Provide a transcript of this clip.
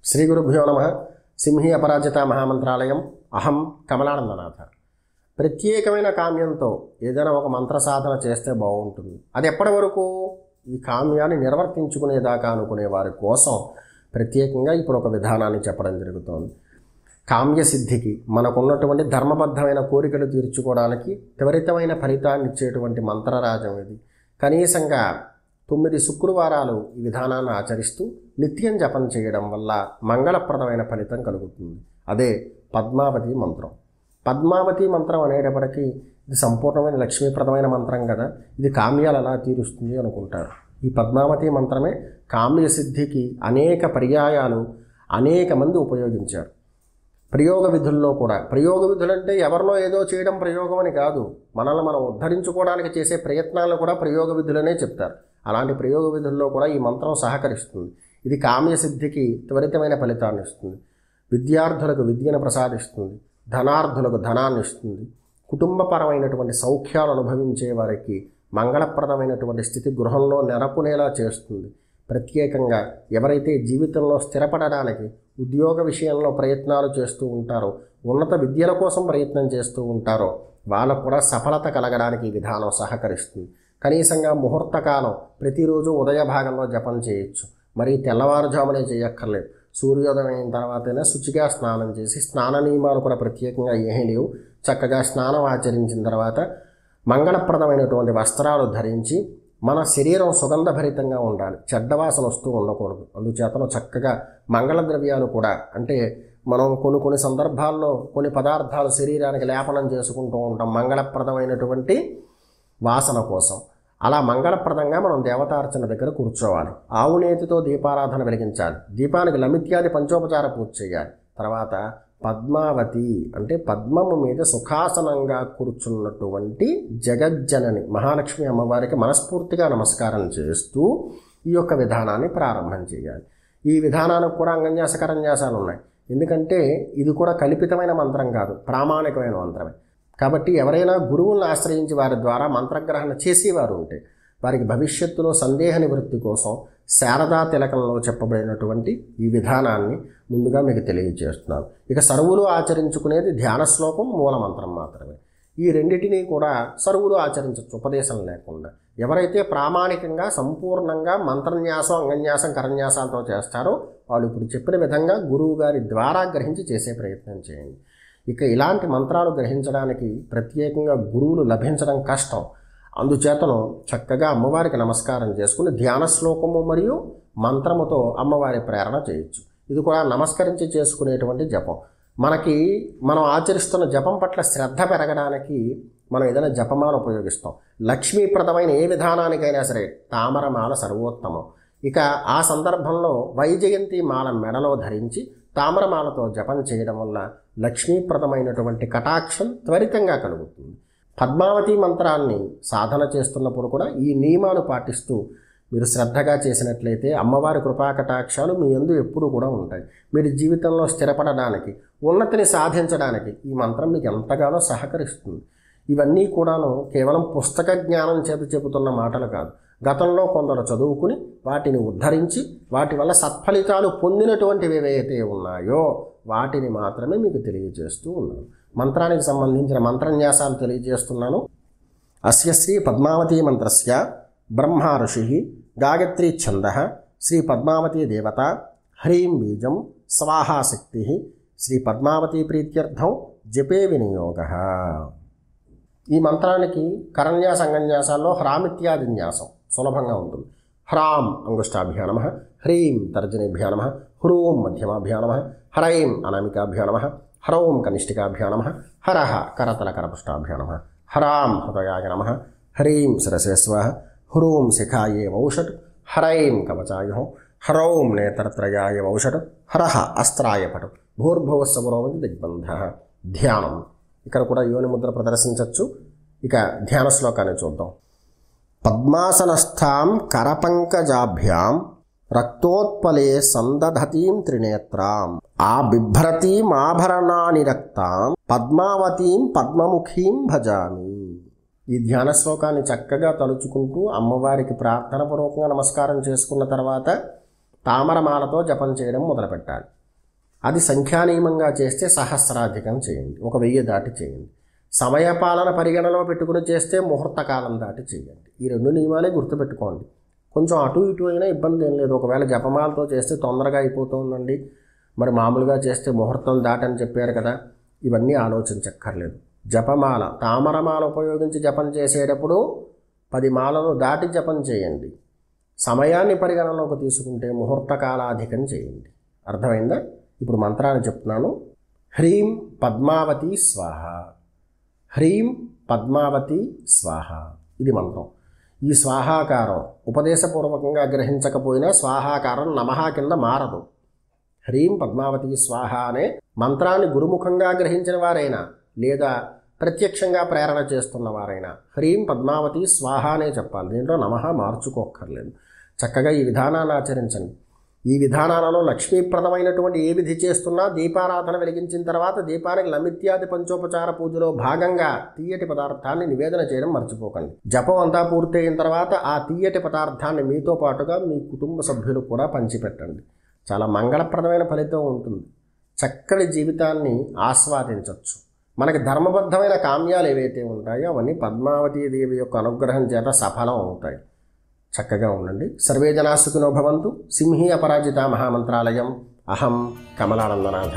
శ్రీ గురుభ్యో నమః. సింహి అపరాజిత మహామంత్రాలయం. అహం కమలానందనాథ. ప్రత్యేకమైన కామ్యంతో ఏదైనా ఒక మంత్ర సాధన చేస్తే బాగుంటుంది. అది ఎప్పటి వరకు? ఈ కామ్యాన్ని నిర్వర్తించుకునేదాకా అనుకునే వారి కోసం ప్రత్యేకంగా ఇప్పుడు ఒక విధానాన్ని చెప్పడం జరుగుతోంది. కామ్యసిద్ధికి, మనకున్నటువంటి ధర్మబద్ధమైన కోరికలు తీర్చుకోవడానికి త్వరితమైన ఫలితాన్ని ఇచ్చేటువంటి మంత్రరాజం ఇది. కనీసంగా 9 శుక్రవారాలు ఈ విధానాన్ని ఆచరిస్తూ నిత్యం జపం చేయడం వల్ల మంగళప్రదమైన ఫలితం కలుగుతుంది. అదే పద్మావతి మంత్రం. పద్మావతి మంత్రం అనేటప్పటికీ ఇది సంపూర్ణమైన లక్ష్మీప్రదమైన మంత్రం కదా, ఇది కామ్యాలు ఎలా తీరుస్తుంది అనుకుంటారు. ఈ పద్మావతి మంత్రమే కామ్యసిద్ధికి అనేక పర్యాయాలు అనేక మంది ఉపయోగించారు. ప్రయోగ విధుల్లో కూడా, ప్రయోగ విధులు అంటే ఎవరినో ఏదో చేయడం ప్రయోగం అని కాదు, మనల్ని మనం ఉద్ధరించుకోవడానికి చేసే ప్రయత్నాలను కూడా ప్రయోగ విధులనే చెప్తారు. అలాంటి ప్రయోగ విధుల్లో కూడా ఈ మంత్రం సహకరిస్తుంది. ఇది కామ్యసిద్ధికి త్వరితమైన ఫలితాన్ని ఇస్తుంది. విద్యార్థులకు విద్యను ప్రసాదిస్తుంది. ధనార్థులకు ధనాన్ని ఇస్తుంది. కుటుంబపరమైనటువంటి సౌఖ్యాలు అనుభవించే వారికి మంగళప్రదమైనటువంటి స్థితి గృహంలో నెలకొనేలా చేస్తుంది. ప్రత్యేకంగా ఎవరైతే జీవితంలో స్థిరపడడానికి, ఉద్యోగ విషయంలో ప్రయత్నాలు చేస్తూ ఉంటారో, ఉన్నత విద్యల కోసం ప్రయత్నం చేస్తూ ఉంటారో వాళ్ళకు కూడా సఫలత కలగడానికి ఈ విధానం సహకరిస్తుంది. కనీసంగా ముహూర్తకాలం ప్రతిరోజు ఉదయ భాగంలో జపం చేయొచ్చు. మరి తెల్లవారుజామునే చేయక్కర్లేదు. సూర్యోదయం అయిన తర్వాతనే శుచిగా స్నానం చేసి, స్నాన నియమాలు కూడా ప్రత్యేకంగా ఏమీ లేవు, చక్కగా స్నానం ఆచరించిన తర్వాత మంగళప్రదమైనటువంటి వస్త్రాలు ధరించి మన శరీరం సుగంధభరితంగా ఉండాలి, చెడ్డవాసన వస్తూ ఉండకూడదు. అందుచేతను చక్కగా మంగళ ద్రవ్యాలు కూడా, అంటే మనం కొన్ని సందర్భాల్లో కొన్ని పదార్థాలు శరీరానికి లేపనం చేసుకుంటూ ఉంటాం మంగళప్రదమైనటువంటి వాసన కోసం. అలా మంగళప్రదంగా మనం దేవతార్చన దగ్గర కూర్చోవాలి. ఆవునేతితో దీపారాధన వెలిగించాలి. దీపానికి లమిత్యాది పంచోపచార పూజ చేయాలి. తర్వాత పద్మావతి అంటే పద్మము మీద సుఖాసనంగా కూర్చున్నటువంటి జగజ్జనని మహాలక్ష్మి అమ్మవారికి మనస్ఫూర్తిగా నమస్కారం చేస్తూ ఈ యొక్క విధానాన్ని ప్రారంభం చేయాలి. ఈ విధానానికి కూడా అంగన్యాస కరన్యాసాలు ఉన్నాయి. ఎందుకంటే ఇది కూడా కల్పితమైన మంత్రం కాదు, ప్రామాణికమైన మంత్రమే. కాబట్టి ఎవరైనా గురువులను ఆశ్రయించి వారి ద్వారా మంత్రగ్రహణ చేసేవారు ఉంటే వారికి భవిష్యత్తులో సందేహ నివృత్తి కోసం శారదా తిలకంలో చెప్పబడినటువంటి ఈ విధానాన్ని ముందుగా మీకు తెలియజేస్తున్నాను. ఇక సర్వులు ఆచరించుకునేది ధ్యాన శ్లోకం, మూలమంత్రం మాత్రమే. ఈ రెండింటినీ కూడా సర్వులు ఆచరించవచ్చు ఉపదేశం లేకుండా. ఎవరైతే ప్రామాణికంగా సంపూర్ణంగా మంత్రన్యాసం, అంగన్యాసం, కరన్యాసాలతో చేస్తారో వాళ్ళు ఇప్పుడు చెప్పిన విధంగా గురువు గారి ద్వారా గ్రహించి చేసే ప్రయత్నం చేయండి. ఇక ఇలాంటి మంత్రాలు గ్రహించడానికి ప్రత్యేకంగా గురువులు లభించడం కష్టం. అందుచేతను చక్కగా అమ్మవారికి నమస్కారం చేసుకుని ధ్యాన శ్లోకము మరియు మంత్రముతో అమ్మవారి ప్రేరణ చేయొచ్చు. ఇది కూడా నమస్కరించి చేసుకునేటువంటి జపం. మనం ఆచరిస్తున్న జపం పట్ల శ్రద్ధ పెరగడానికి మనం ఏదైనా జపమాల ఉపయోగిస్తాం. లక్ష్మీప్రదమైన ఏ విధానానికైనా సరే తామరమాల సర్వోత్తమం. ఇక ఆ సందర్భంలో వైజయంతి మాల మెడలో ధరించి తామరమాలతో జపం చేయడం వల్ల లక్ష్మీప్రదమైనటువంటి కటాక్షం త్వరితంగా కలుగుతుంది. పద్మావతి మంత్రాన్ని సాధన చేస్తున్నప్పుడు కూడా ఈ నియమాలు పాటిస్తూ మీరు శ్రద్ధగా చేసినట్లయితే అమ్మవారి కృపా కటాక్షాలు మీ యందు ఎప్పుడూ కూడా ఉంటాయి. మీరు జీవితంలో స్థిరపడడానికి, ఉన్నతిని సాధించడానికి ఈ మంత్రం మీకు ఎంతగానో సహకరిస్తుంది. ఇవన్నీ కూడాను కేవలం పుస్తక జ్ఞానం చేత చెబుతున్న మాటలు కాదు. గతంలో కొందరు చదువుకుని వాటిని ఉద్ధరించి వాటి వల్ల సత్ఫలితాలు పొందినటువంటివి ఏవైతే ఉన్నాయో వాటిని మాత్రమే మీకు తెలియజేస్తూ ఉన్నాను. మంత్రానికి సంబంధించిన మంత్రన్యాసాలు తెలియజేస్తున్నాను. అస్య శ్రీ పద్మావతీ మంత్రస్య బ్రహ్మ ఋషి గాయత్రీ ఛంద శ్రీ పద్మావతీ దేవత హ్రీం బీజం స్వాహాశక్తి శ్రీ పద్మావతీ ప్రీత్యర్థం జపే వినియోగ. ఈ మంత్రానికి కరన్యాస అంగన్యాసాల్లో హ్రామిత్యాది న్యాసం సులభంగా ఉంటుంది. హ్రాం అంగుష్టాభ్యా నమః, హ్రీం తర్జనేభ్యా నమః, హ్రూం మధ్యమాభ్యా నమః, హ్రైం అనామికాభ్యా నమః, హ్రౌం కనిష్ఠికాభ్యా నమః, హరః కరతల కరపుష్టాభ్యా నమః, హ్రాం హృదయాయ నమః, హ్రీం శిరసే స్వాహ, హ్రూం శిఖాయే వౌషట్, హ్రైం కవచాయ, హ్రౌం నేత్రత్రయాయ వౌషట్, హరః అస్త్రాయ పటు, భూర్భువస్సగురోవతి దిగ్బంధ. ధ్యానం. ఇక్కడ కూడా యోని ముద్ర ప్రదర్శించవచ్చు. ఇక ధ్యాన శ్లోకాన్ని చూద్దాం. పద్మాసనస్థాం కరపంకజాభ్యాం రక్తోత్పలే సందధతీం త్రినేత్రాం ఆ బిభ్రతీం ఆభరణాని రక్తాం పద్మావతీం పద్మముఖీం భజామి. ఈ ధ్యాన శ్లోకాన్ని చక్కగా తలుచుకుంటూ అమ్మవారికి ప్రార్థనపూర్వకంగా నమస్కారం చేసుకున్న తర్వాత తామరమాలతో జపం చేయడం మొదలుపెట్టాలి. అది సంఖ్యానియమంగా చేస్తే సహస్రాధికం చేయండి, 1000 దాటి చేయండి. సమయపాలన పరిగణలో పెట్టుకుని చేస్తే ముహూర్తకాలం దాటి చేయండి. ఈ 2 నియమాలే గుర్తుపెట్టుకోండి. కొంచెం అటు ఇటు అయినా ఇబ్బంది ఏం లేదు. ఒకవేళ జపమాలతో చేస్తే తొందరగా అయిపోతుందండి, మరి మామూలుగా చేస్తే ముహూర్తం దాటని చెప్పారు కదా, ఇవన్నీ ఆలోచించక్కర్లేదు. జపమాల, తామరమాల ఉపయోగించి జపం చేసేటప్పుడు 10 మాలలు దాటి జపం చేయండి. సమయాన్ని పరిగణలోకి తీసుకుంటే ముహూర్తకాలాధికం చేయండి. అర్థమైందా? ఇప్పుడు మంత్రాన్ని చెప్తున్నాను. హ్రీం పద్మావతి స్వాహ, హ్రీం పద్మావతి స్వాహ. ఇది మంత్రం. ఈ స్వాహాకారం ఉపదేశపూర్వకంగా గ్రహించకపోయినా స్వాహాకారం నమః కింద మారదు. హ్రీం పద్మావతి స్వాహ అనే మంత్రాన్ని గురుముఖంగా గ్రహించిన వారైనా లేదా ప్రత్యక్షంగా ప్రేరణ చేస్తున్న వారైనా హ్రీం పద్మావతి స్వాహ అనే చెప్పాలి. దీంట్లో నమః మార్చుకోక్కర్లేదు. చక్కగా ఈ విధానాన్ని ఆచరించండి. ఈ విధానాలలో లక్ష్మీప్రదమైనటువంటి ఏ విధి చేస్తున్నా దీపారాధన వెలిగించిన తర్వాత దీపానికి లమిత్యాది పంచోపచార పూజలో భాగంగా తీయటి పదార్థాన్ని నివేదన చేయడం మర్చిపోకండి. జపం అంతా పూర్తయిన తర్వాత ఆ తీయటి పదార్థాన్ని మీతో పాటుగా మీ కుటుంబ సభ్యులు కూడా పంచిపెట్టండి. చాలా మంగళప్రదమైన ఫలితం ఉంటుంది. చక్కటి జీవితాన్ని ఆస్వాదించవచ్చు. మనకి ధర్మబద్ధమైన కామ్యాలు ఏవైతే ఉంటాయో అవన్నీ పద్మావతీదేవి యొక్క అనుగ్రహం చేత సఫలం అవుతాయి. చక్కగా ఉండండి. సర్వే జనా సుఖినో భవంతు. సింహీ అపరాజిత మహామంత్రాలయం. అహం కమలానందనాథ.